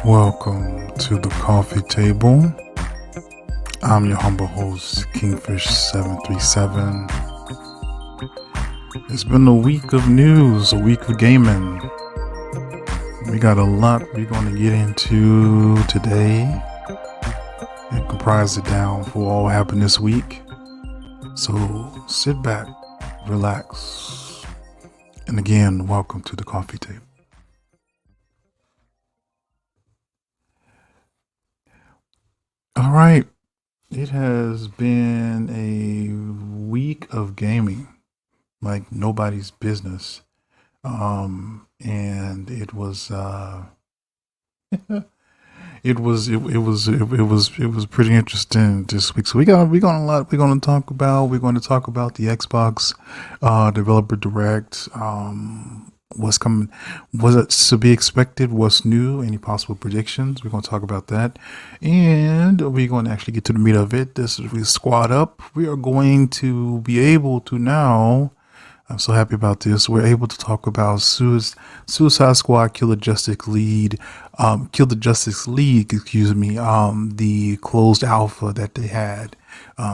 Welcome to the Coffee Table. I'm your humble host, Kingfish737. It's been a week of news, a week of gaming. We got a lot we're going to get into today and comprise it down for all happened this week. So sit back, relax, and again, welcome to the Coffee Table. All right. It has been a week of gaming like nobody's business. And it was it was pretty interesting this week. So we're going to talk about the Xbox developer direct, what's coming, was it to be expected, what's new, any possible predictions. We're going to talk about that, and we're going to actually get to the meat of it. This is Sqaud UP. We are going to be able to now, I'm so happy about this, we're able to talk about Suicide Squad Kill the Justice League, the closed alpha that they had.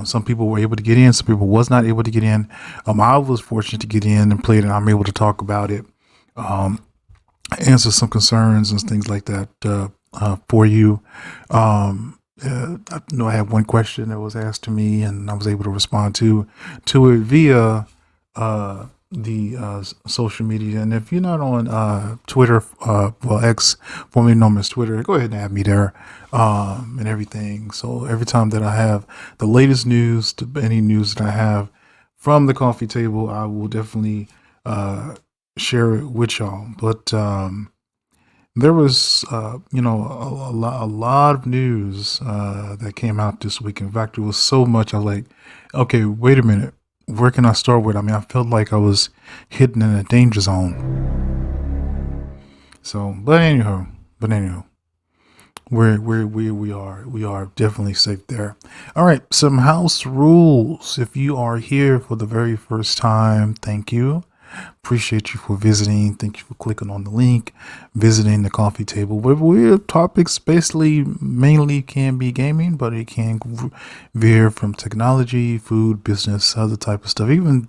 Some people were able to get in, some people was not able to get in. I was fortunate to get in and play it, and I'm able to talk about it, answer some concerns and things like that for you. I know I had one question that was asked to me, and I was able to respond to it via the social media. And if you're not on Twitter, X, formerly known as Twitter, go ahead and add me there, and everything. So every time that I have the latest news, to any news that I have from the coffee table, I will definitely share it with y'all. But there was a lot of news that came out this week. In fact, it was so much I was like, okay, wait a minute, where can I start with? I mean, I felt like I was hidden in a danger zone. So, but anyhow, we are definitely safe there. All right, some house rules. If you are here for the very first time, thank you. Appreciate you for visiting. Thank you for clicking on the link, visiting the coffee table. Where topics basically mainly can be gaming, but it can veer from technology, food, business, other type of stuff, even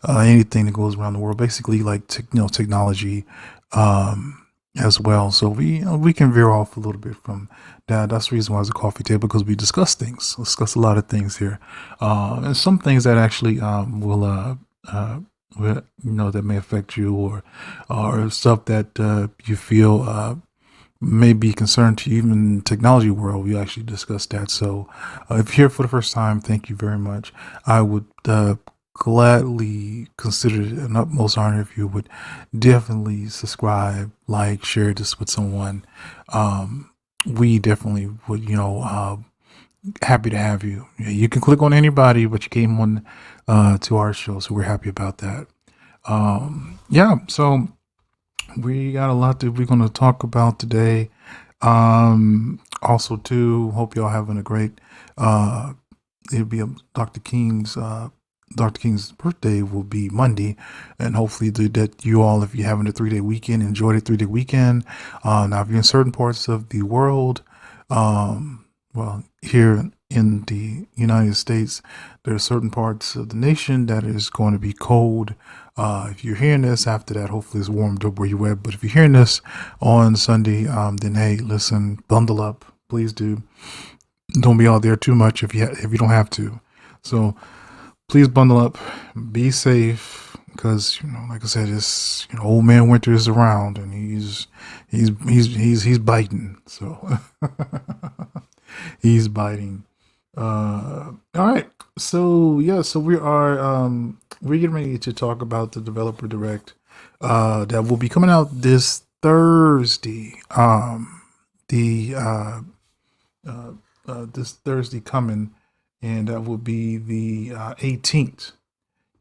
anything that goes around the world. Basically, like technology as well. So we can veer off a little bit from that. That's the reason why it's a coffee table, because we discuss things. We discuss a lot of things here, and some things that actually will that may affect you, or stuff that you feel may be concerned to you. Even in the technology world, we actually discuss that. So if you're here for the first time, thank you very much. I would gladly consider it an utmost honor if you would definitely subscribe, like, share this with someone. We definitely would, happy to have you. You can click on anybody, but you came on to our show, so we're happy about that. So we got a lot that we're going to talk about today. Also, too, hope y'all having a great. It'll be Dr. King's birthday will be Monday, and hopefully that you all, if you're having a 3-day weekend, enjoy the 3-day weekend. Now, if you're in certain parts of the world, here in the United States, there are certain parts of the nation that is going to be cold. If you're hearing this after that, hopefully it's warmed up where you're at. But if you're hearing this on Sunday, then hey, listen, bundle up, please do. Don't be out there too much if you don't have to. So please bundle up, be safe, because like I said, it's old man winter is around, and he's biting. So he's biting. All right. So we're getting ready to talk about the developer direct that will be coming out this Thursday. This Thursday coming, and that will be the 18th.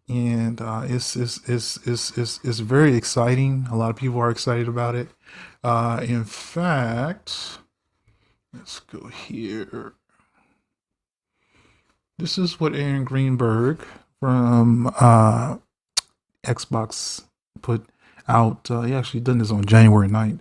And it's very exciting. A lot of people are excited about it. In fact, let's go here. This is what Aaron Greenberg from Xbox put out. He actually done this on January 9th.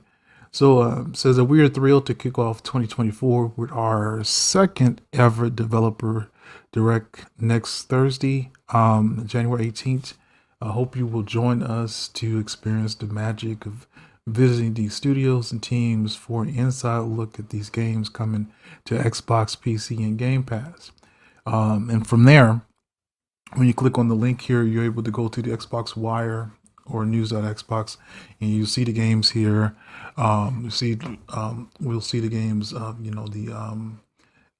So says that we are thrilled to kick off 2024 with our second ever developer direct next Thursday, January 18th. I hope you will join us to experience the magic of visiting these studios and teams for an inside look at these games coming to Xbox, PC, and Game Pass. And from there, when you click on the link here, you're able to go to the Xbox Wire or news.xbox, and you see the games here. We'll see the games of, the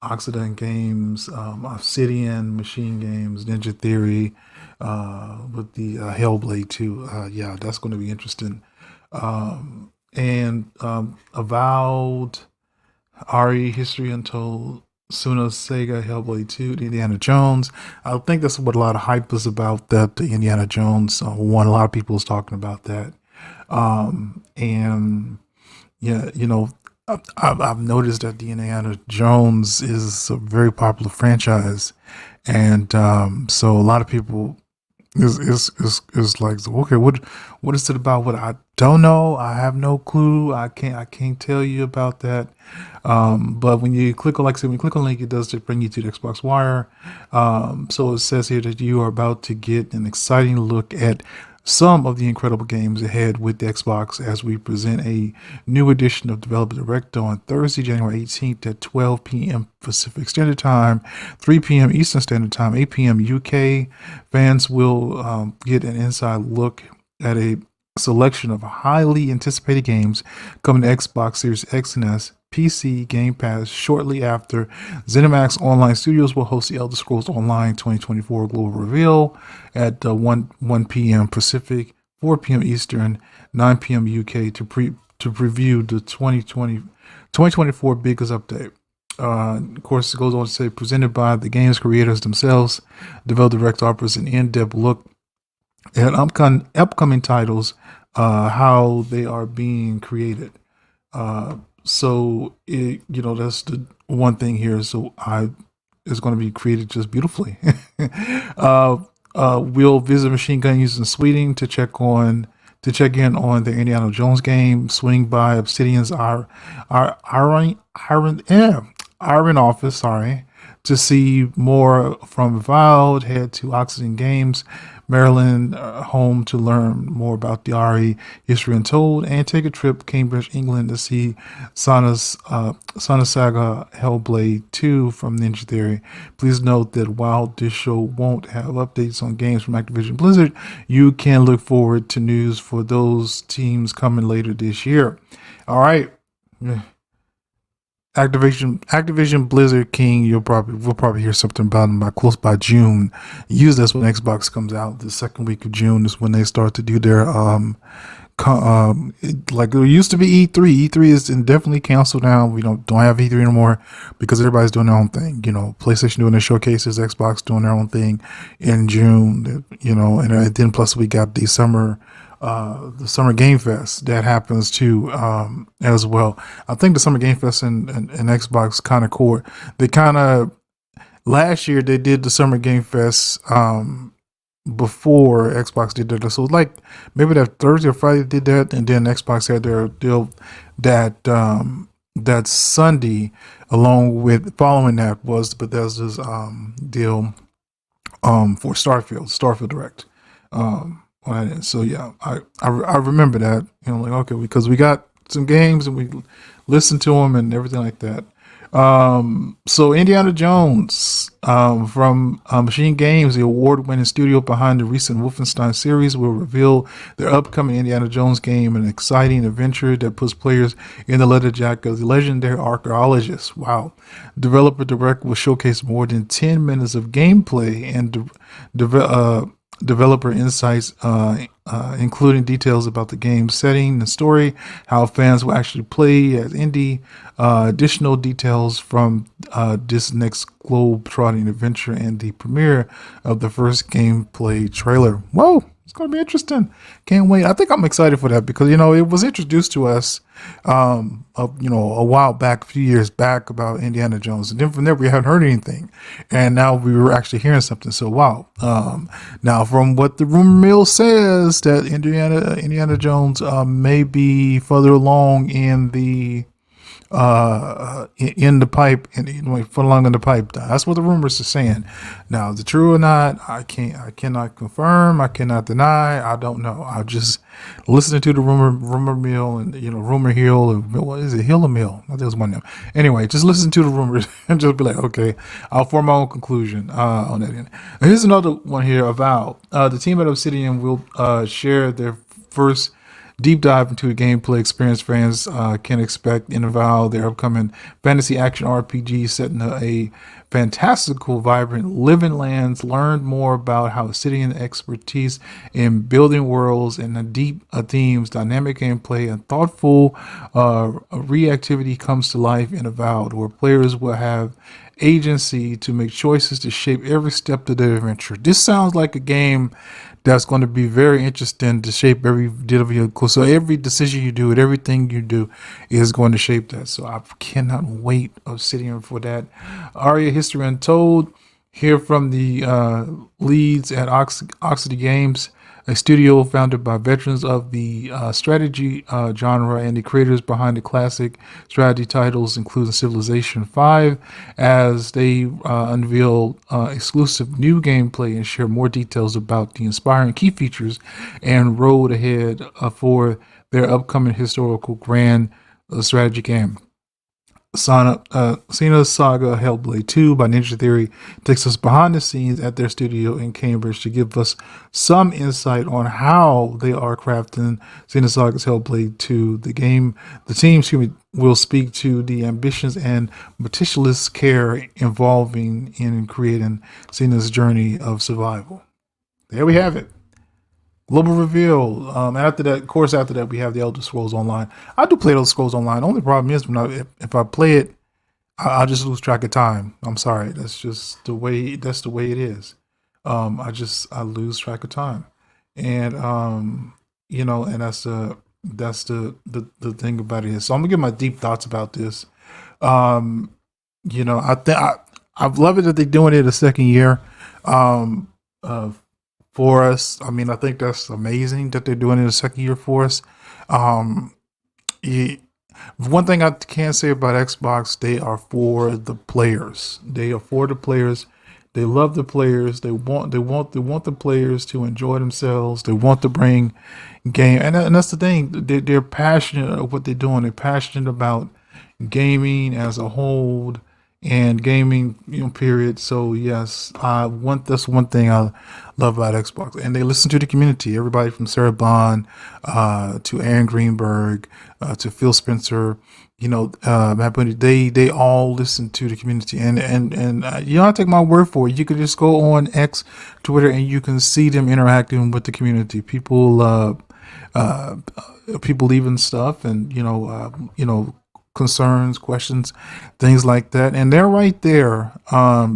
Occident games, Obsidian, Machine Games, Ninja Theory, with the Hellblade 2. Yeah, that's going to be interesting. And Avowed, Ari, History Untold, Suno, Sega, Hellblade 2, the Indiana Jones. I think that's what a lot of hype is about, that the Indiana Jones one. A lot of people is talking about that. And yeah, I've noticed that the Indiana Jones is a very popular franchise. And so a lot of people is like, okay, what is it about? What I don't know, I have no clue. I can't tell you about that. But when you click on, like I said, when you click on the link, it does just bring you to the Xbox Wire. So it says here that you are about to get an exciting look at some of the incredible games ahead with the Xbox as we present a new edition of Developer Direct on Thursday, January 18th at 12 p.m. Pacific Standard Time, 3 p.m. Eastern Standard Time, 8 p.m. UK. Fans will get an inside look at a selection of highly anticipated games coming to Xbox Series X and S, PC, Game Pass shortly after. ZeniMax Online Studios will host the Elder Scrolls Online 2024 Global Reveal at 1 p.m. Pacific, 4 p.m. Eastern, 9 p.m. UK to preview the 2024 biggest update. Of course, it goes on to say, presented by the game's creators themselves, Developer Direct offers an in-depth look at upcoming titles, how they are being created. So that's the one thing here. So it's going to be created just beautifully. We'll visit Machine Gun using Sweden to check in on the Indiana Jones game. Swing by Obsidian's Iron Office, sorry, to see more from Avowed. Head to Oxygen Games, Maryland, home to learn more about the RE History Untold, and take a trip Cambridge, England to see Saga Hellblade 2 from Ninja Theory. Please note that while this show won't have updates on games from Activision Blizzard, you can look forward to news for those teams coming later this year. All right. Activision Blizzard King, we'll probably hear something about them by June. Usually that's when Xbox comes out. The second week of June is when they start to do their like it used to be E3. E3 is definitely canceled now. We don't have E3 anymore because everybody's doing their own thing. PlayStation doing their showcases, Xbox doing their own thing in June. And then plus we got the summer Game Fest that happens too, as well. I think the Summer Game Fest and Xbox kind of core. They kind of last year they did the Summer Game Fest before Xbox did that. So like maybe that Thursday or Friday did that, and then Xbox had their deal that Sunday along with following that was Bethesda's deal for Starfield Direct. So yeah, I remember that, like, okay, because we got some games and we listened to them and everything like that. So Indiana Jones, from Machine Games, the award-winning studio behind the recent Wolfenstein series, will reveal their upcoming Indiana Jones game, an exciting adventure that puts players in the leather jacket of the legendary archaeologist. Wow. Developer Direct will showcase more than 10 minutes of gameplay and developer insights, including details about the game's setting and story, how fans will actually play as Indy, additional details from this next globe-trotting adventure, and the premiere of the first gameplay trailer. Whoa, It's going to be interesting. Can't wait. I think I'm excited for that because, it was introduced to us, a while back, a few years back about Indiana Jones. And then from there, we hadn't heard anything. And now we were actually hearing something. So, wow. Now, from what the rumor mill says, that Indiana Jones may be further along in the in the pipe and for along in the pipe. That's what the rumors are saying. Now, is it true or not? I cannot confirm. I cannot deny. I don't know. I just listening to the rumor mill and rumor hill. What is it? Hill or mill? I think it was one of them. Anyway, just listen to the rumors and just be like, okay, I'll form my own conclusion on that end. And here's another one here. About the team at Obsidian will share their first deep dive into the gameplay experience fans can expect in Avowed, their upcoming fantasy action RPG set in a fantastical, vibrant, living lands. Learn more about how Obsidian expertise in building worlds and the deep themes, dynamic gameplay, and thoughtful reactivity comes to life in Avowed, where players will have agency to make choices to shape every step of their adventure. This sounds like a game that's going to be very interesting to shape every bit of your course. So every decision you do and everything you do is going to shape that. So I cannot wait Obsidian for that. Aria History Untold. Hear from the leads at Oxity Games, a studio founded by veterans of the strategy genre and the creators behind the classic strategy titles, including Civilization 5, as they unveil exclusive new gameplay and share more details about the inspiring key features and road ahead for their upcoming historical grand strategy game. Sena's Saga Hellblade 2 by Ninja Theory takes us behind the scenes at their studio in Cambridge to give us some insight on how they are crafting Sena's Saga's Hellblade 2. The team will speak to the ambitions and meticulous care involving in creating Sena's journey of survival. There we have it. Global reveal. After that, we have the Elder Scrolls Online. I do play Elder Scrolls Online. The only problem is if I play it, I just lose track of time. I'm sorry. That's just the way. That's the way it is. I lose track of time, and and that's the thing about it. So I'm gonna give my deep thoughts about this. I think I've loved it that they're doing it a second year. For us. I mean, I think that's amazing that they're doing it a second year for us. One thing I can say about Xbox, they are for the players. They are for the players. They love the players. They want the players to enjoy themselves. They want to bring game, and that's the thing. They're passionate about what they're doing. They're passionate about gaming as a whole and gaming, period. So yes, that's one thing I love about Xbox, and they listen to the community. Everybody from Sarah Bond to Aaron Greenberg to Phil Spencer, Matt Bundy, they all listen to the community, and I take my word for it. You can just go on X, Twitter, and you can see them interacting with the community. People leaving stuff, and concerns, questions, things like that, and they're right there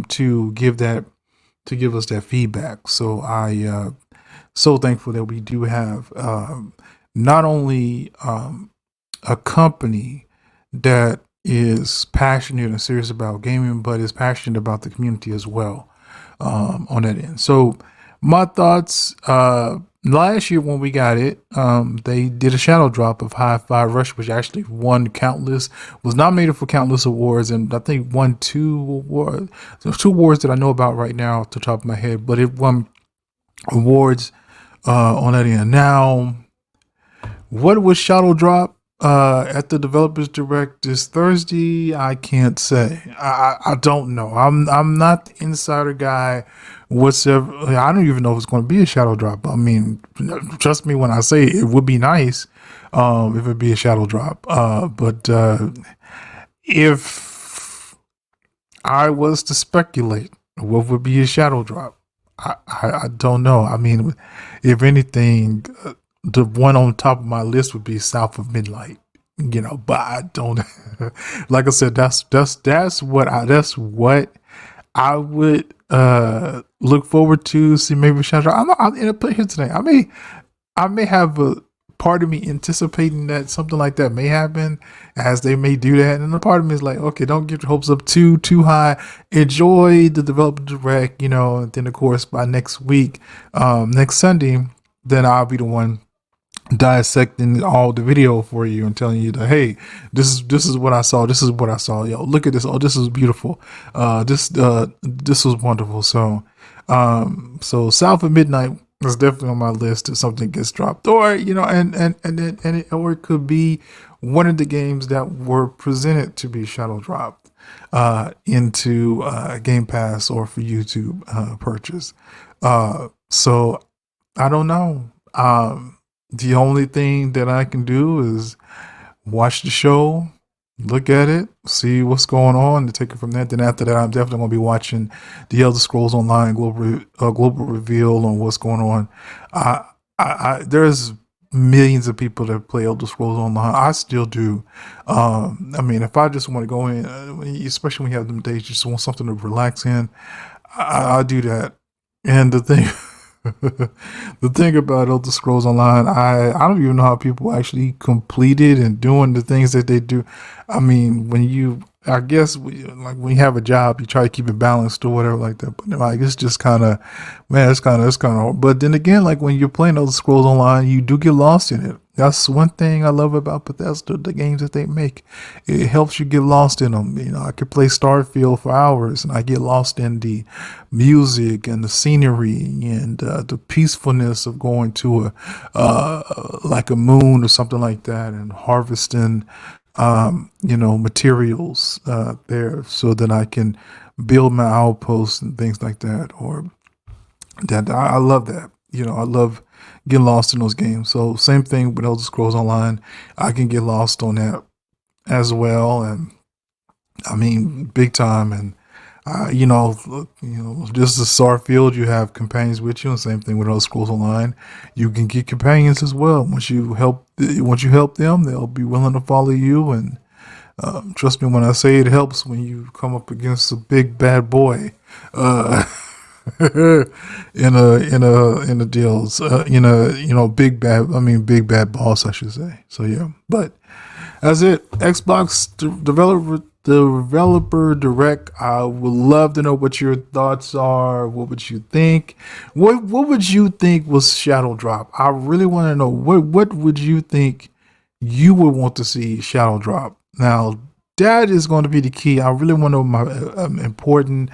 to give us that feedback. So I so thankful that we do have not only a company that is passionate and serious about gaming, but is passionate about the community as well on that end. So my thoughts, last year when we got it, they did a shadow drop of Hi-Fi Rush, which actually was nominated for countless awards, and I think won 2 awards. There's 2 awards that I know about right now off the top of my head, but it won awards on that end. Now, what was shadow drop at the Developers Direct this Thursday? I can't say. I don't know. I'm not the insider guy whatsoever. I don't even know if it's going to be a shadow drop. I mean, trust me when I say it would be nice if it'd be a shadow drop. But if I was to speculate what would be a shadow drop, I don't know. I mean, if anything, the one on top of my list would be South of Midnight, but I don't, like I said, that's what I would look forward to see maybe Shadow Drop. I'm in a put here today. I may have a part of me anticipating that something like that may happen, as they may do that, and the part of me is like, okay, don't get your hopes up too high. Enjoy the developer direct, and then of course by next week, next Sunday, then I'll be the one dissecting all the video for you and telling you that, hey, this is what I saw. This is what I saw. Yo, look at this. Oh, this is beautiful. This was wonderful. So South of Midnight is definitely on my list if something gets dropped, or or it could be one of the games that were presented to be shadow dropped into Game Pass or for you to purchase. So I don't know. The only thing that I can do is watch the show, look at it, see what's going on, and take it from there. Then after that, I'm definitely going to be watching the Elder Scrolls Online global reveal on what's going on. There's millions of people that play Elder Scrolls Online. I still do. If I just want to go in, especially when you have them days, you just want something to relax in, I do that. And the thing... the thing about Elder Scrolls Online, I don't even know how people actually complete it and doing the things that they do. When you have a job, you try to keep it balanced or whatever like that. But it's just kind of, it's kind of hard. But then again, when you're playing Elder Scrolls Online, you do get lost in it. That's one thing I love about Bethesda, the games that they make. It helps you get lost in them. I could play Starfield for hours and I get lost in the music and the scenery and the peacefulness of going to a moon or something like that and harvesting, materials there so that I can build my outposts and things like that. Or that I love that. I love getting lost in those games. So same thing with Elder Scrolls Online. I can get lost on that as well. And big time. And just as Starfield, you have companions with you, and same thing with Elder Scrolls Online. You can get companions as well. Once you help them, they'll be willing to follow you. And trust me when I say it helps when you come up against a big bad boy. in the deals, big bad boss, I should say. So yeah, but that's it. Xbox developer direct. I would love to know what your thoughts are. What would you think? What would you think was shadow drop? I really want to know what would you think you would want to see shadow drop. Now that is going to be the key. I really want to know my important.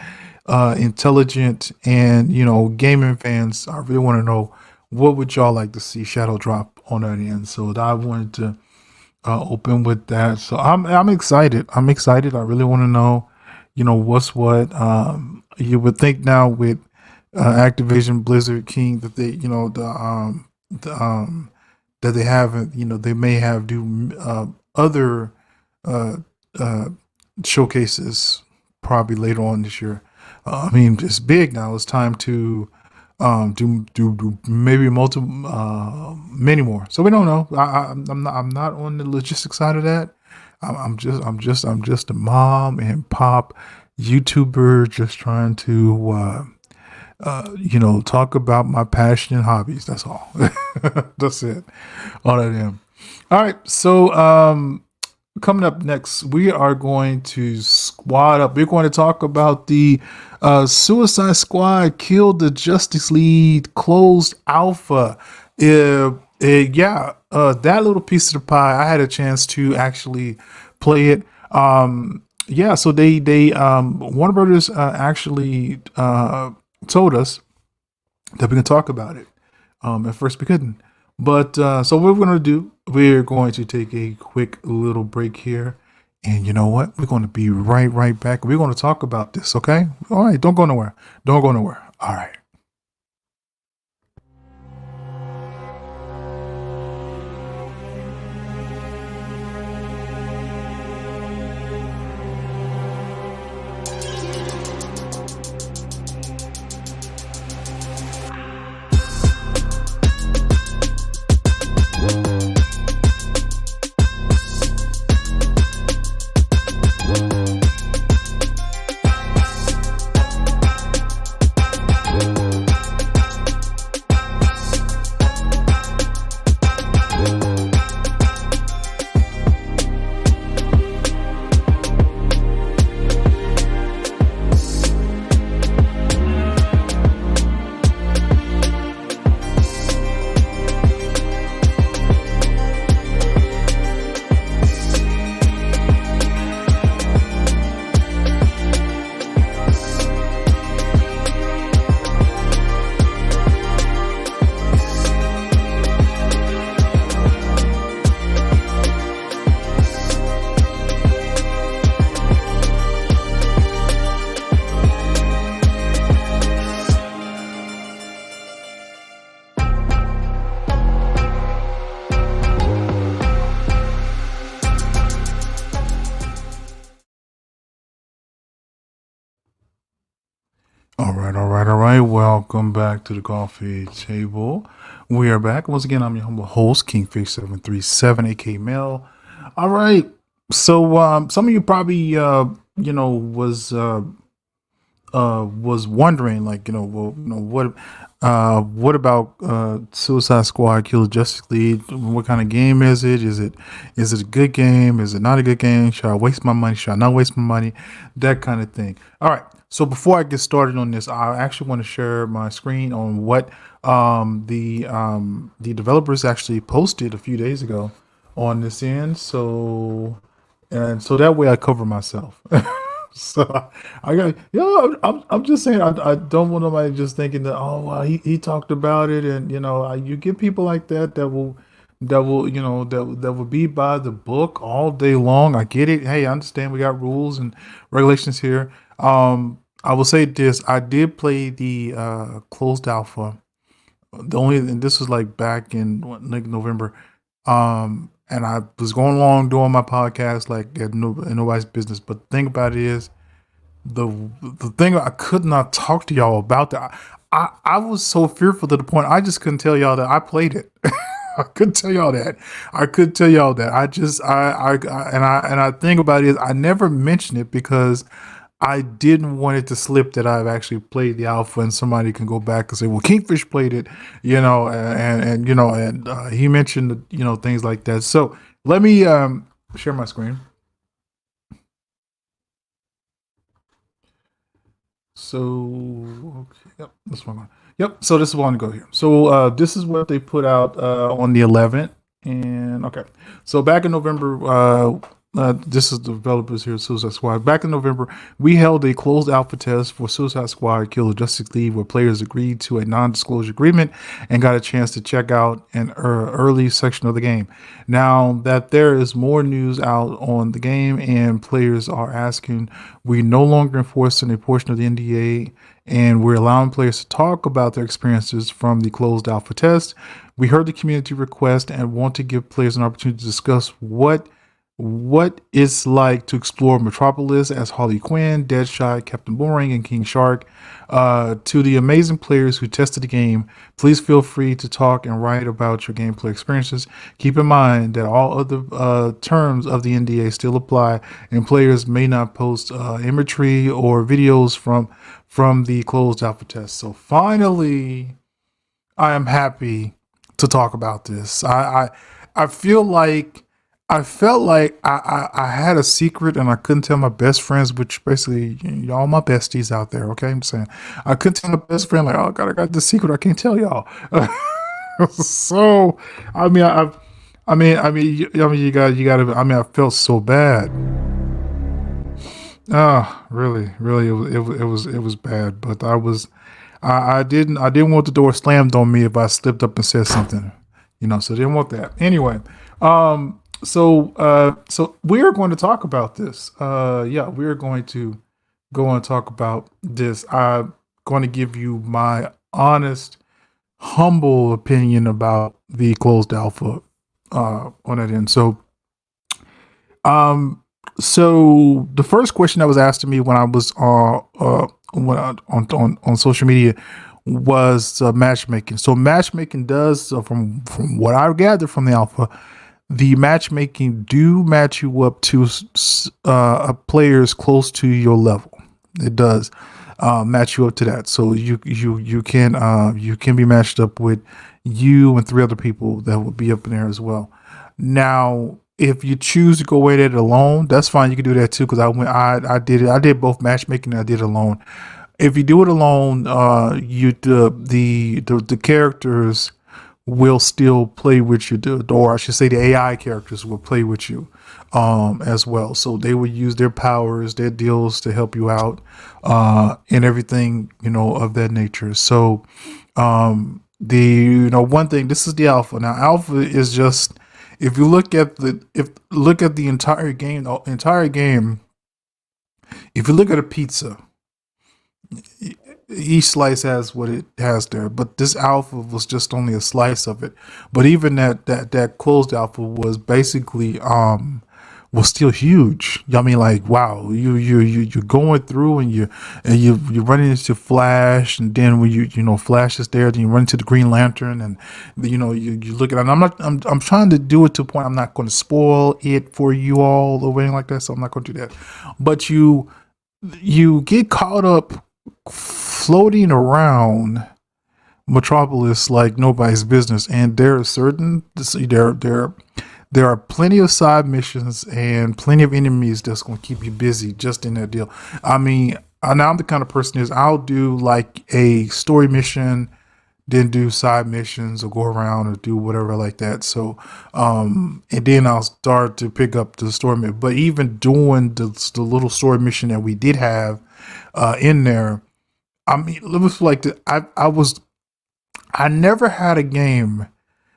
Intelligent and gaming fans, I really want to know what would y'all like to see shadow drop on that end. So I wanted to open with that. So I'm excited. I really want to know what's what. You would think now with Activision Blizzard King that they that they haven't, they may have do other showcases probably later on this year. It's big now. It's time to do maybe many more. So we don't know. I'm not on the logistics side of that. I'm just a mom and pop YouTuber, just trying to talk about my passion and hobbies. That's all. That's it. All I am. All right. So coming up next, we are going to Sqaud UP. We're going to talk about the Suicide Squad Killed the Justice League closed alpha. That little piece of the pie, I had a chance to actually play it. So they Warner Brothers actually told us that we can talk about it. At first we couldn't. But so what we're going to do, we're going to take a quick little break here. And you know what? We're going to be right back. We're going to talk about this, okay? All right, don't go nowhere. Don't go nowhere. All right. All right, all right, all right. Welcome back to the coffee table. We are back. Once again, I'm your humble host, Kingfish737, aka Mel. All right. So some of you probably was wondering, like, what about Suicide Squad Kill Justice League? What kind of game is it? Is it a good game? Is it not a good game? Should I waste my money? Should I not waste my money? That kind of thing. All right. So before I get started on this, I actually want to share my screen on what the developers actually posted a few days ago on this end. So that way I cover myself. So I got, I'm just saying, I don't want nobody just thinking that, oh, well, he talked about it. And, you get people like that will be by the book all day long. I get it. Hey, I understand we got rules and regulations here. I will say this. I did play the closed alpha. And this was like back in like November. And I was going along doing my podcast like in nobody's business. But the thing about it is, the the thing I could not talk to y'all about that. I was so fearful to the point I just couldn't tell y'all that I played it. I couldn't tell y'all that. I could tell y'all that. I think about it is I never mentioned it because I didn't want it to slip that I've actually played the alpha, and somebody can go back and say, "Well, Kingfish played it," and he mentioned things like that. So let me share my screen. So okay, yep, this one. Yep. So this is one to go here. So this is what they put out on the 11th, and okay. So back in November, this is the developers here, Suicide Squad. Back in November, we held a closed alpha test for Suicide Squad Kill Justice League, where players agreed to a non-disclosure agreement and got a chance to check out an early section of the game. Now that there is more news out on the game and players are asking, we no longer enforcing a portion of the NDA, and we're allowing players to talk about their experiences from the closed alpha test. We heard the community request and want to give players an opportunity to discuss what it's like to explore Metropolis as Harley Quinn, Deadshot, Captain Boomerang, and King Shark. To the amazing players who tested the game, please feel free to talk and write about your gameplay experiences. Keep in mind that all other terms of the NDA still apply, and players may not post imagery or videos from the closed alpha test. So finally, I am happy to talk about this. I feel like I felt like I had a secret and I couldn't tell my best friends, which basically y'all my besties out there. Okay, I'm saying I couldn't tell my best friend like, oh God, I got this secret I can't tell y'all. So I mean, you got to. I mean, I felt so bad. Ah, really, it was bad. But I didn't want the door slammed on me if I slipped up and said something, So I didn't want that. Anyway, so we are going to talk about this. Yeah, we are going to go and talk about this. I'm going to give you my honest, humble opinion about the closed alpha on that end. Um, so the first question that was asked to me when I was on social media was matchmaking. So matchmaking does, from what I gathered from the alpha, the matchmaking do match you up to players close to your level. It does match you up to that. So you can be matched up with you and 3 other people that will be up in there as well. Now, if you choose to go at it alone, that's fine. You can do that too. Because I did it. I did both matchmaking and I did it alone. If you do it alone, the characters will still play with you, or I should say the AI characters will play with you as well. So they will use their powers, their deals to help you out and everything, of that nature. So one thing, this is the alpha. Now alpha is just, if you look at the entire game, if you look at a pizza, each slice has what it has there, but this alpha was just only a slice of it. But even that closed alpha was basically was still huge. I mean, like, wow, you're going through and you're running into Flash, and then when Flash is there, then you run into the Green Lantern, and you look at it. And I'm trying to do it to a point. I'm not going to spoil it for you all or anything like that, so I'm not going to do that. But you get caught up floating around Metropolis like nobody's business, and there are plenty of side missions and plenty of enemies that's going to keep you busy just in that deal. I mean, now I'm the kind of person is I'll do like a story mission, then do side missions or go around or do whatever like that. So, and then I'll start to pick up the story mission. But even doing the little story mission that we did have in there, I mean, it was like I never had a game,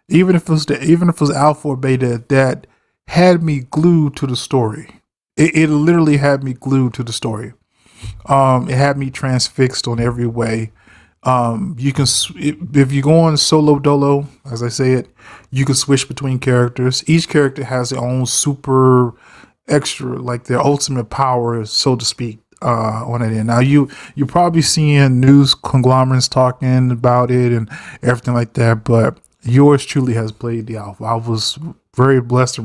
even if it was alpha or beta, that had me glued to the story. It literally had me glued to the story. It had me transfixed on every way. You can if you go on solo dolo, as I say it, you can switch between characters. Each character has their own super extra, like their ultimate power, so to speak. On it. And now you're probably seeing news conglomerates talking about it and everything like that, but yours truly has played the alpha. I was very blessed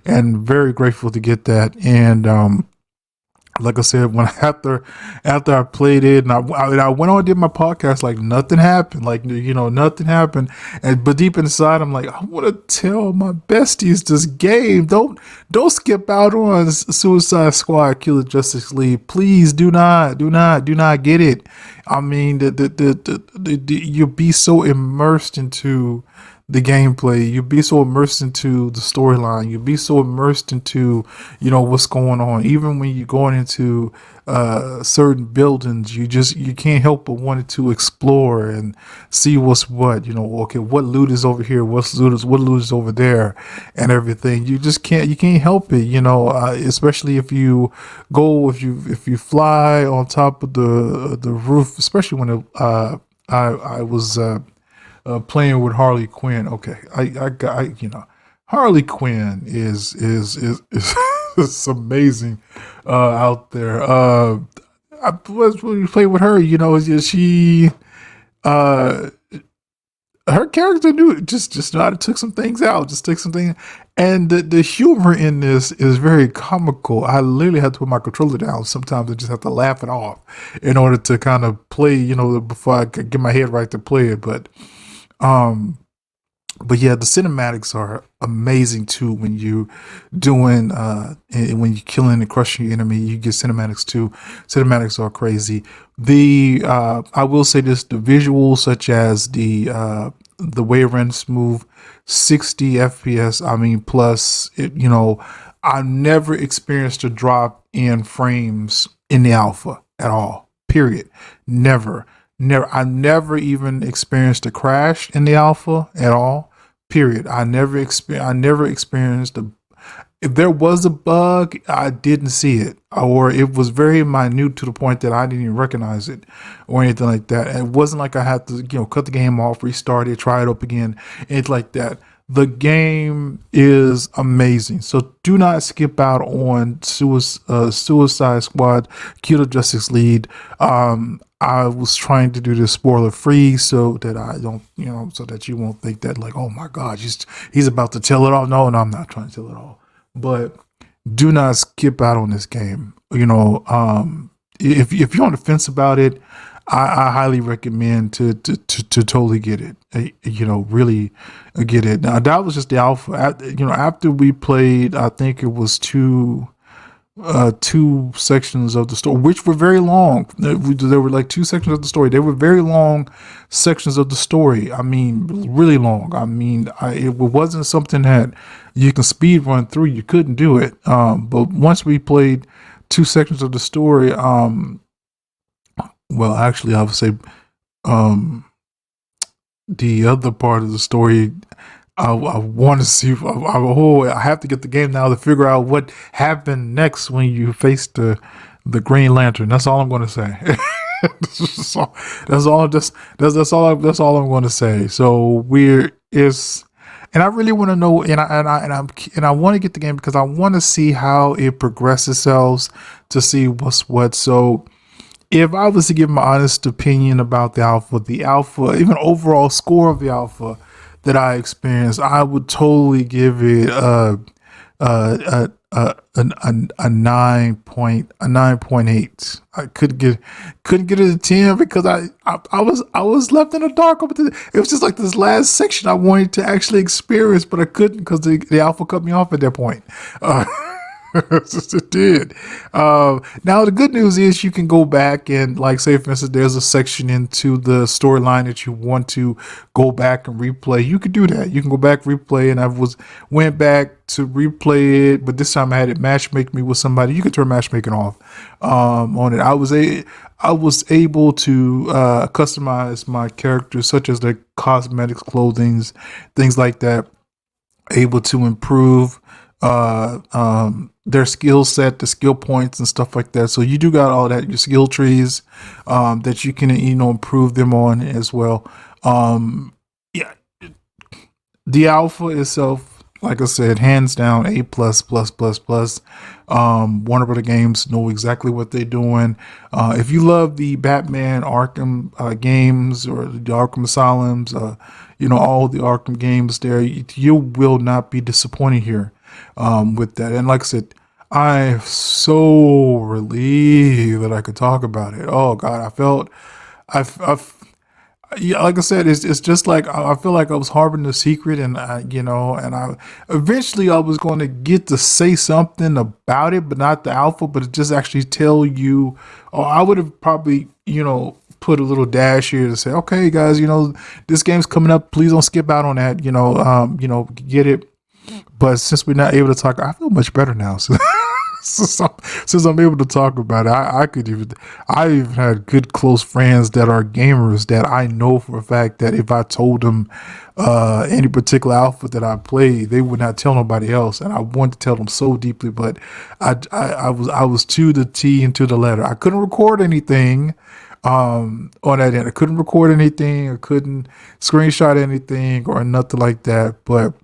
and very grateful to get that. And like I said, when after I played it, and I went on and did my podcast, like nothing happened, nothing happened. But deep inside, I'm like, I want to tell my besties this game. Don't skip out on Suicide Squad Killer Justice League. Please do not get it. I mean, you'll be so immersed into the gameplay, you'd be so immersed into the storyline, you'd be so immersed into what's going on. Even when you're going into certain buildings, you can't help but wanted to explore and see what's what. Okay, what loot is over here, what loot is over there, and everything. You can't help it. Especially if you fly on top of the roof, especially when I was playing with Harley Quinn. Okay, Harley Quinn is is amazing out there. When you play with her, she her character knew just know how to took some things out, just take something, and the humor in this is very comical. I literally had to put my controller down sometimes and just have to laugh it off in order to kind of play, before I could get my head right to play it. But yeah, the cinematics are amazing too. When you doing when you're killing and crushing your enemy, you get cinematics too. Cinematics are crazy. I will say this: the visuals, such as the way it runs smooth, 60 FPS. I mean, plus I've never experienced a drop in frames in the alpha at all. Period. Never. I never even experienced a crash in the alpha at all. Period. I never experienced if there was a bug, I didn't see it, or it was very minute to the point that I didn't even recognize it or anything like that. And it wasn't like I had to, cut the game off, restart it, try it up again, anything like that. The game is amazing. So do not skip out on Suicide Squad Killer Justice League. I was trying to do this spoiler free so that I don't, so that you won't think that like, oh my God, he's about to tell it all. No, I'm not trying to tell it all. But do not skip out on this game. If you're on the fence about it, I highly recommend to totally get it. Really get it. Now that was just the alpha. After we played, I think it was two sections of the story, which were very long. There were like two sections of the story. They were very long sections of the story. I mean, really long. I mean, it wasn't something that you can speed run through. You couldn't do it. But once we played two sections of the story, well, actually, I would say the other part of the story, I want to see. I have to get the game now to figure out what happened next when you face the Green Lantern. That's all I'm going to say. That's all I'm going to say. So and I really want to know, and I want to get the game because I want to see how it progresses itself to see what's what. So if I was to give my honest opinion about the alpha, even overall score of the alpha that I experienced, I would totally give it a 9.8. I couldn't get it a 10 because I was left in the dark. It was just like this last section I wanted to actually experience, but I couldn't because the alpha cut me off at that point. It did. Now the good news is you can go back and, like, say for instance, there's a section into the storyline that you want to go back and replay. You could do that. You can go back, replay, and went back to replay it, but this time I had it matchmake me with somebody. You could turn matchmaking off on it. I was able to customize my characters, such as their cosmetics, clothings, things like that. Able to improve their skill set, the skill points and stuff like that. So you do got all that, your skill trees that you can, improve them on as well. Yeah, the alpha itself, like I said, hands down A plus plus plus plus. Warner Brother Games know exactly what they're doing. If you love the Batman Arkham games or the Arkham Asylums, all the Arkham games there, you will not be disappointed here with that. And like I said, I'm so relieved that I could talk about it. Oh God, I yeah, like I said, it's just like I feel like I was harboring a secret, and I eventually I was going to get to say something about it, but not the alpha, but just actually tell you. Or I would have probably put a little dash here to say, okay, guys, this game's coming up. Please don't skip out on that. Get it. But since we're not able to talk, I feel much better now. Since I'm able to talk about it, I even had good close friends that are gamers that I know for a fact that if I told them any particular alpha that I played, they would not tell nobody else. And I wanted to tell them so deeply, but I was to the T and to the letter. I couldn't record anything on that end. I couldn't record anything. I couldn't screenshot anything or nothing like that. But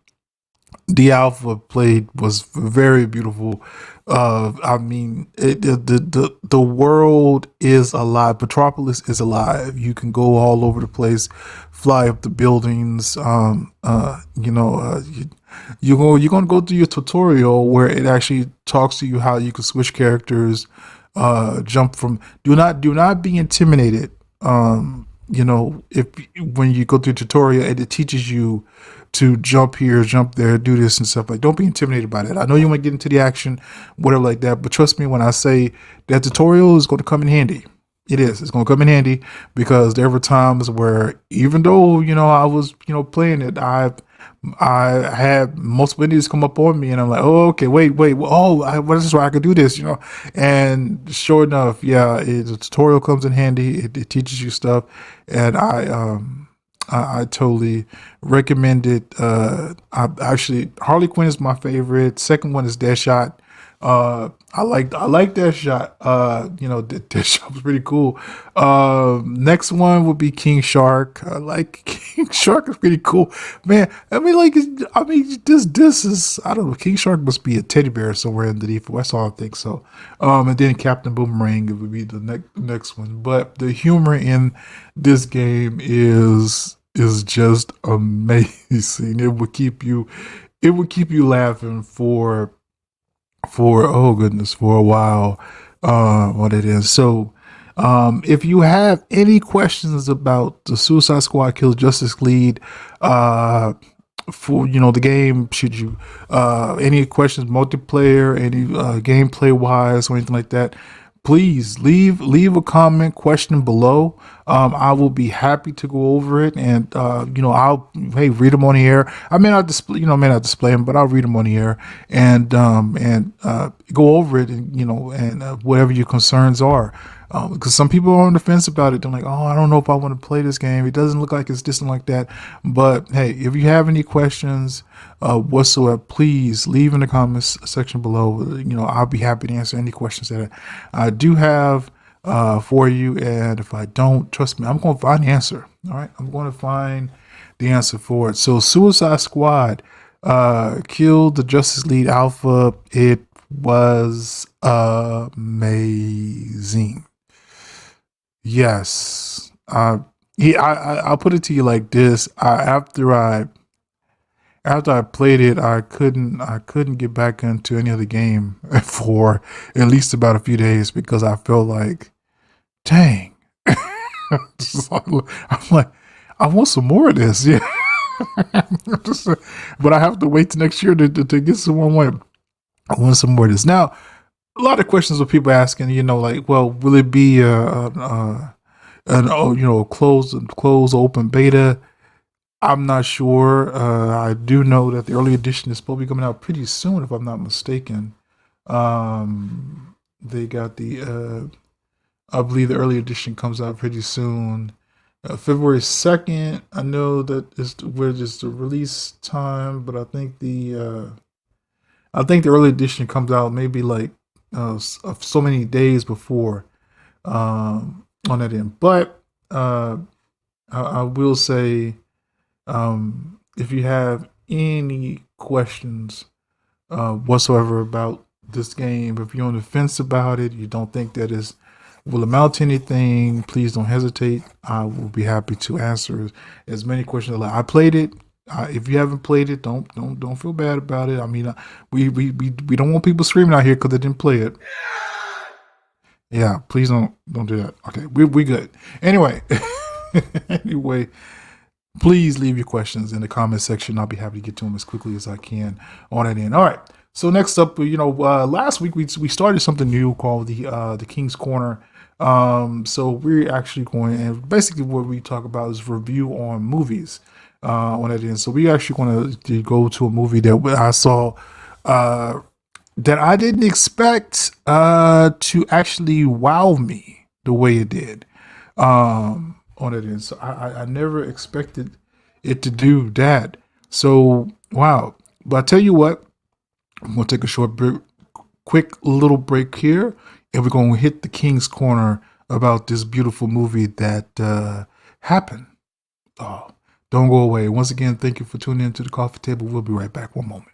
the alpha played was very beautiful. I mean, the world is alive. Metropolis is alive. You can go all over the place, fly up the buildings. You're gonna go through your tutorial where it actually talks to you how you can switch characters, jump from. Do not be intimidated. If when you go through the tutorial, it teaches you to jump here, jump there, do this and stuff. Like, don't be intimidated by that. I know you want to get into the action, whatever like that, but trust me when I say that tutorial is going to come in handy. It is. It's going to come in handy because there were times where even though, I was, playing it, I had multiple enemies come up on me and I'm like, oh, okay, wait. What is this why I could do this, And sure enough, yeah, the tutorial comes in handy. It teaches you stuff. And I totally recommend it. Harley Quinn is my favorite. Second one is Deadshot. I like Deadshot. Deadshot was pretty cool. Next one would be King Shark. I like King Shark is pretty cool, man. This is, I don't know. King Shark must be a teddy bear somewhere underneath. That's all I think. So, and then Captain Boomerang, it would be the next one. But the humor in this game is just amazing. It would keep you laughing for oh goodness, for a while. What it is. So if you have any questions about the Suicide Squad Kill Justice League, for the game, should you any questions, multiplayer, any gameplay wise or anything like that, please leave a comment question below. I will be happy to go over it, and I'll read them on the air. I may not display them, but I'll read them on the air and go over it, and whatever your concerns are. Because some people are on the fence about it. They're like, oh, I don't know if I want to play this game. It doesn't look like it's this and like that. But hey, if you have any questions whatsoever, please leave in the comments section below. I'll be happy to answer any questions that I do have for you. And if I don't, trust me, I'm going to find the answer. All right, I'm going to find the answer for it. So Suicide Squad killed the Justice League Alpha. It was amazing. Yes. I'll put it to you like this. After I played it, I couldn't get back into any other game for at least about a few days because I felt like, dang. I'm like, I want some more of this. Yeah. But I have to wait till next year to get some more. I want some more of this. Now, a lot of questions with people asking, like, well, will it be closed open beta? I'm not sure. I do know that the early edition is supposed to be coming out pretty soon, if I'm not mistaken. They got I believe the early edition comes out pretty soon. February 2nd, I know that is where just the release time, but I think the early edition comes out maybe like so many days before on that end. But I will say, if you have any questions whatsoever about this game, if you're on the fence about it, you don't think that it will amount to anything, please don't hesitate. I will be happy to answer as many questions as I played it. If you haven't played it, don't feel bad about it. I mean, we don't want people screaming out here because they didn't play it. Yeah, please don't do that. Okay, we good. Anyway, anyway, please leave your questions in the comment section. I'll be happy to get to them as quickly as I can on that end. All right. So next up, last week we started something new called the Kings Korner. So we're actually going, and basically what we talk about is review on movies on that end. So we actually going to go to a movie that I saw that I didn't expect to actually wow me the way it did on that end. So I never expected it to do that. So wow. But I tell you what, I'm going to take a short break, quick little break here, and we're going to hit the King's Corner about this beautiful movie that happened. Oh, don't go away. Once again, thank you for tuning in to the Coffee Table. We'll be right back. One moment.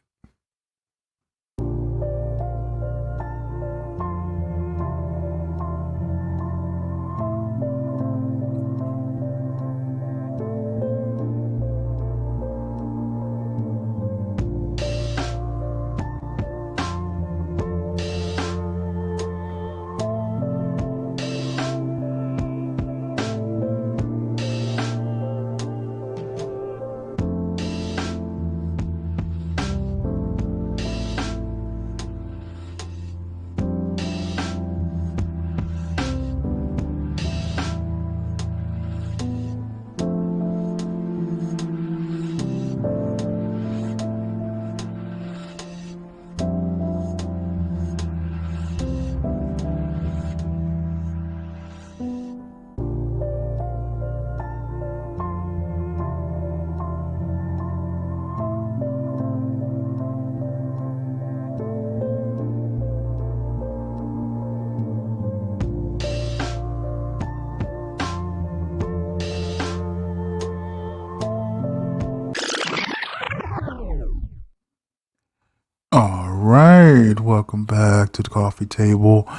All right, welcome back to the Coffee Table.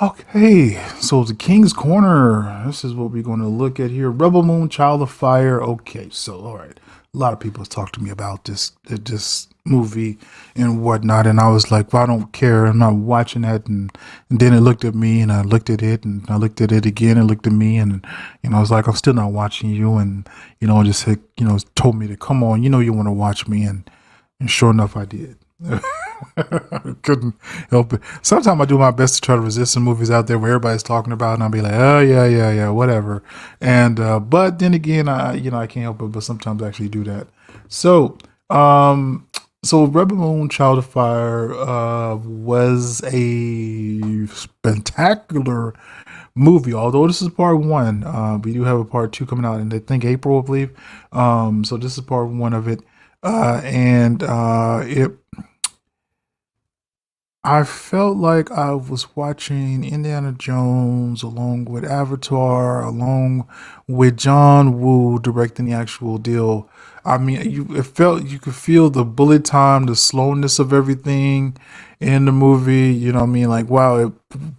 Okay, so the King's Corner. This is what we're going to look at here. Rebel Moon, Child of Fire. Okay, so all right, a lot of people have talked to me about this movie and whatnot, and I was like, well, I don't care. I'm not watching that. And then it looked at me, and I looked at it, and I looked at it again, and looked at me, and I was like, I'm still not watching you, and just said, told me to come on. You want to watch me, and sure enough, I did. I couldn't help it. Sometimes I do my best to try to resist some movies out there where everybody's talking about, and I'll be like, oh yeah, whatever. And but then again, I can't help it. But sometimes I actually do that. So Rebel Moon, Child of Fire was a spectacular movie. Although this is part one, we do have a part two coming out in I think April, I believe. So this is part one of it, and it I felt like I was watching Indiana Jones along with Avatar, along with John Woo directing the actual deal. I mean, it felt you could feel the bullet time, the slowness of everything in the movie. You know what I mean? Like, wow, at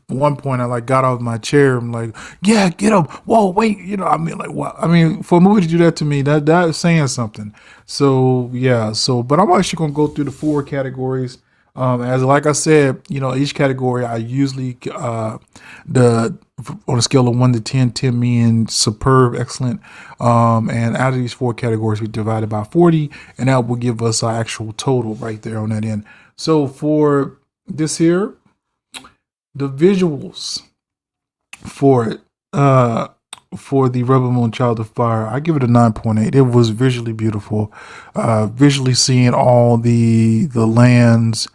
one point I like got off my chair. I'm like, yeah, get up. Whoa, wait. You know, I mean, like, wow. I mean, for a movie to do that to me, that's saying something. So yeah, but I'm actually gonna go through the four categories. As like I said, you know, each category I usually the on a scale of 1 to 10, 10 meaning superb, excellent. And out of these four categories, we divided by 40, and that will give us our actual total right there on that end. So for this here, the visuals for it, for the Rebel Moon Child of Fire, I give it a 9.8. It was visually beautiful. Visually seeing all the lands,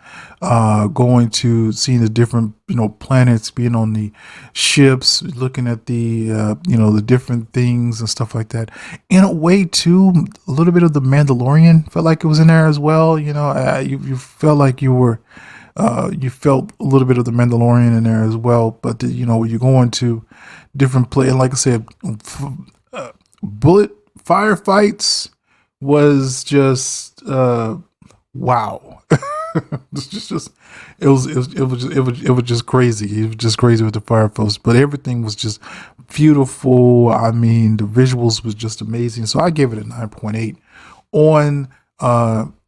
going to seeing the different planets, being on the ships, looking at the the different things and stuff like that. In a way, too, a little bit of the Mandalorian felt like it was in there as well. You felt like you felt a little bit of the Mandalorian in there as well. But when you go into different play, and like I said, bullet firefights was just wow. It was just crazy. It was just crazy with the firefights. But everything was just beautiful. I mean, the visuals was just amazing. So I gave it a 9.8 on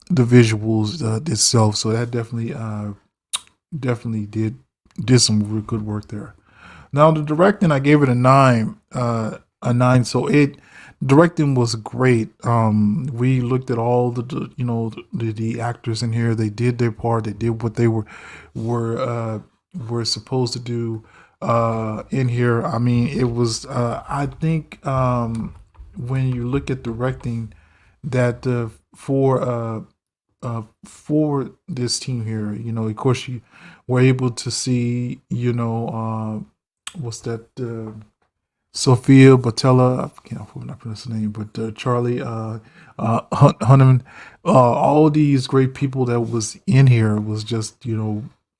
the visuals itself. So that definitely did some really good work there. Now the directing, I gave it a 9. A 9. So directing was great. We looked at all the actors in here. They did their part. They did what they were supposed to do in here. I mean, it was. I think when you look at directing, that for this team here, of course you were able to see, what's that? Sophia Botella, I can't pronounce the name, but Charlie Hunnam, all these great people that was in here was just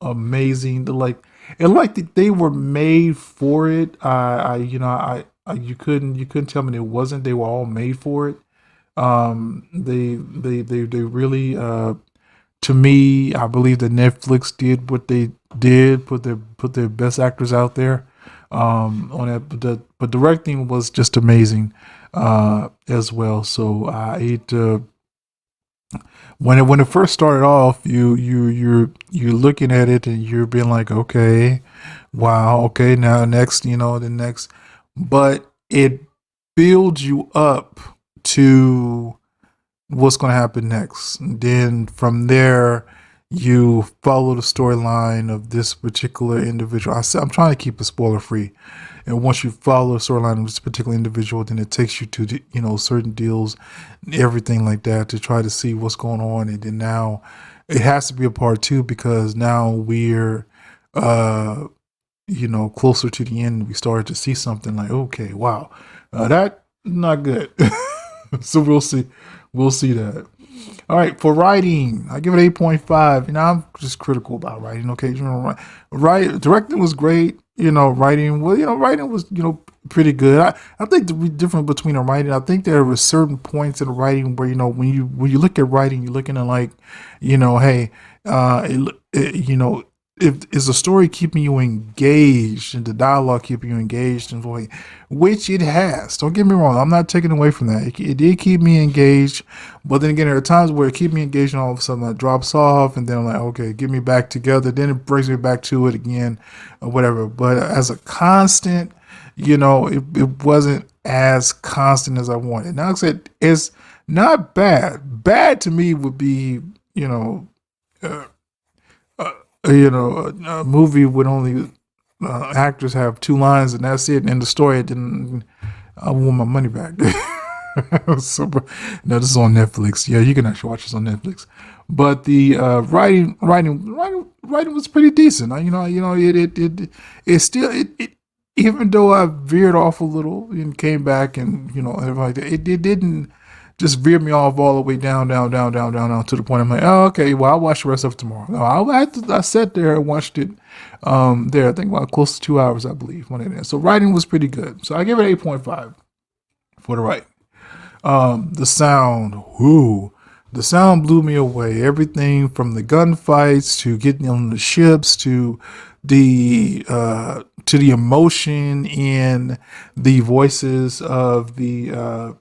amazing. Like that they were made for it. You couldn't tell me it wasn't. They were all made for it. They really to me, I believe that Netflix did what they did, put their best actors out there on that. But directing was just amazing as well. So when it first started off, you're looking at it and you're being like, okay, wow, okay, now next, the next, but it builds you up to what's going to happen next. And then from there, you follow the storyline of this particular individual. I'm trying to keep it spoiler free. And once you follow the storyline of this particular individual, then it takes you to certain deals, everything like that, to try to see what's going on. And then now it has to be a part 2, because now we're closer to the end. We started to see something like, okay, wow, that not good. So we'll see that. All right, for writing, I give it 8.5. I'm just critical about writing. Okay, directing was great. Writing was pretty good. I think the difference between a writing, I think there were certain points in writing where when you look at writing, you're looking at like, hey, if is the story keeping you engaged and the dialogue keeping you engaged, and which it has. Don't get me wrong, I'm not taking away from that. It did keep me engaged, but then again, there are times where it keeps me engaged and all of a sudden it drops off, and then I'm like, okay, get me back together. Then it brings me back to it again, or whatever. But as a constant, it wasn't as constant as I wanted. Now, like I said, it's not bad. Bad to me would be, a movie with only actors have 2 lines and that's it, and the story I want my money back. So, no, this is on Netflix. Yeah, you can actually watch this on Netflix. But the writing was pretty decent. It still even though I veered off a little and came back and everything like that, it didn't just veered me off all the way down to the point I'm like, oh, okay, well, I'll watch the rest of it tomorrow. No, I sat there and watched it. I think about close to 2 hours, I believe, when it is. So writing was pretty good. So I give it 8.5 for the writing. The sound, the sound blew me away. Everything from the gunfights to getting on the ships to the emotion in the voices of the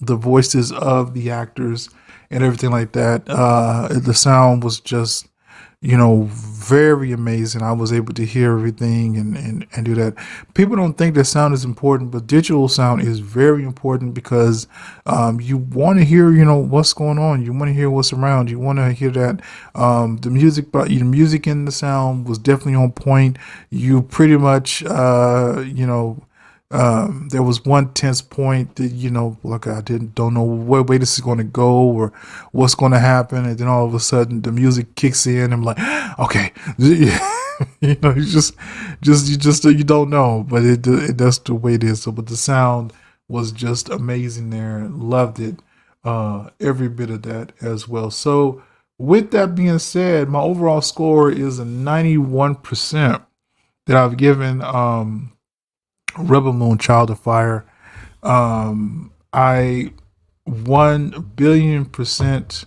voices of the actors and everything like that. The sound was just, very amazing. I was able to hear everything and do that. People don't think that sound is important, but digital sound is very important because you want to hear, what's going on. You want to hear what's around. You want to hear that the music, but the music and the sound was definitely on point. You pretty much, there was one tense point that, like I don't know what way this is going to go or what's going to happen. And then all of a sudden the music kicks in. I'm like, okay, you you don't know, but that's the way it is. So, but the sound was just amazing there. Loved it. Every bit of that as well. So with that being said, my overall score is a 91% that I've given, Rebel Moon, Child of Fire. I 1,000,000,000%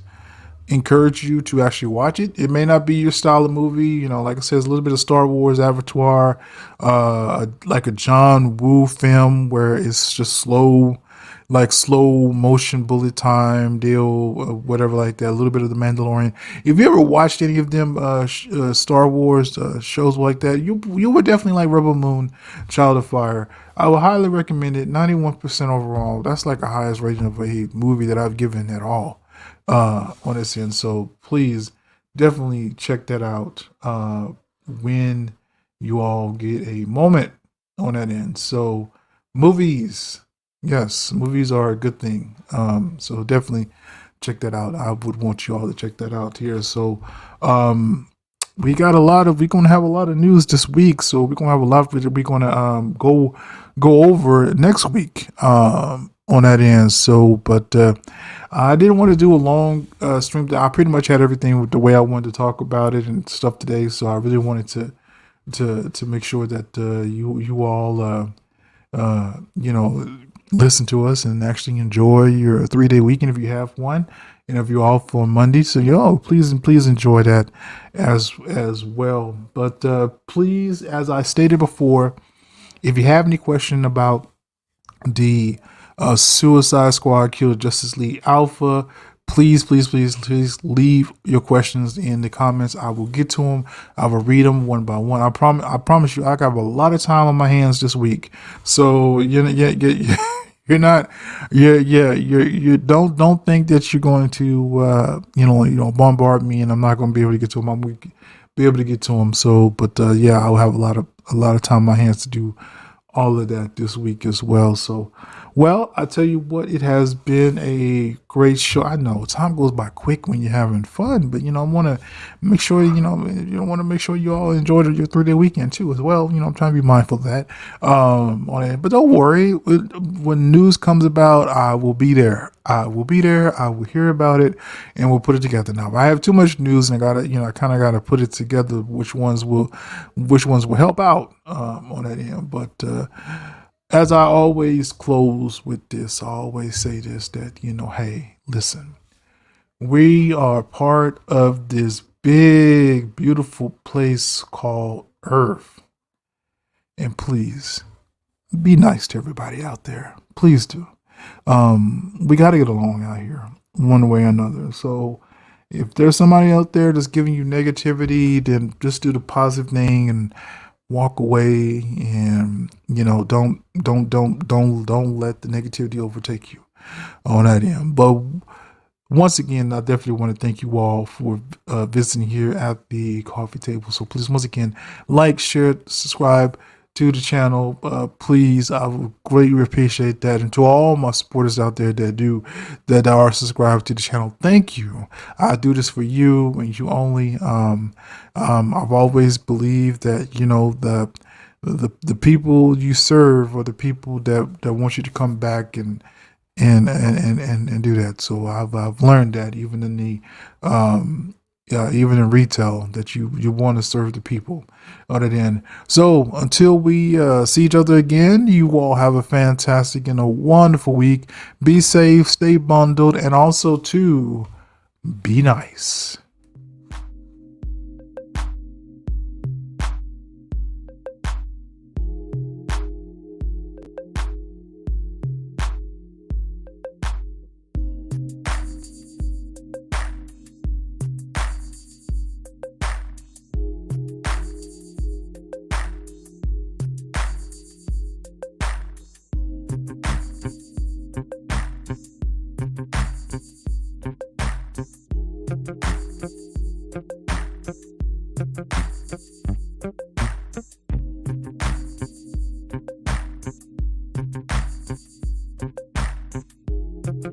encourage you to actually watch it. It may not be your style of movie, like I said, it's a little bit of Star Wars, Avatar, like a John Woo film where it's just slow motion bullet time deal, whatever like that. A little bit of The Mandalorian. If you ever watched any of them Star Wars shows like that, you would definitely like Rebel Moon, Child of Fire. I would highly recommend it. 91% overall. That's like the highest rating of a movie that I've given at all on this end. So please definitely check that out when you all get a moment on that end. So movies. Yes, movies are a good thing. So definitely check that out. I would want you all to check that out here. So, we're gonna have a lot of news this week. So we're gonna have a lot we're gonna go over next week on that end. So, but I didn't want to do a long stream. I pretty much had everything with the way I wanted to talk about it and stuff today. So I really wanted to make sure that you all listen to us and actually enjoy your 3-day weekend if you have one, and if you're off on Monday. So please enjoy that as well. But please, as I stated before, if you have any question about the Suicide Squad KTJL Justice League Alpha, please leave your questions in the comments. I will get to them. I will read them one by one. I promise you, I got a lot of time on my hands this week. So you don't think that you're going to bombard me and I'm not going to be able to get to them. I'm going to be able to get to them. So, but I'll have a lot of time on my hands to do all of that this week as well. So, well, I tell you what, it has been a great show. I know time goes by quick when you're having fun, but I want to make sure you all enjoyed your 3-day weekend too as well. I'm trying to be mindful of that on it. But don't worry, when news comes about, I will be there. I will hear about it, and we'll put it together. Now, if I have too much news, and I kind of gotta put it together. Which ones will help out on that end, but. As I always close with this, I always say this, that, hey, listen, we are part of this big, beautiful place called Earth. And please be nice to everybody out there. Please do. We got to get along out here one way or another. So if there's somebody out there that's giving you negativity, then just do the positive thing and walk away, and don't let the negativity overtake you on that end. But once again, I definitely want to thank you all for visiting here at the coffee table. So please, once again, like, share, subscribe to the channel. Please, I would greatly appreciate that. And to all my supporters out there that are subscribed to the channel, thank you. I do this for you and you only. I've always believed that the people you serve are the people that want you to come back and and do that. So I've learned that even in the even in retail, that you want to serve the people other than. So until we see each other again, you all have a fantastic and a wonderful week. Be safe, stay bundled, and also to be nice.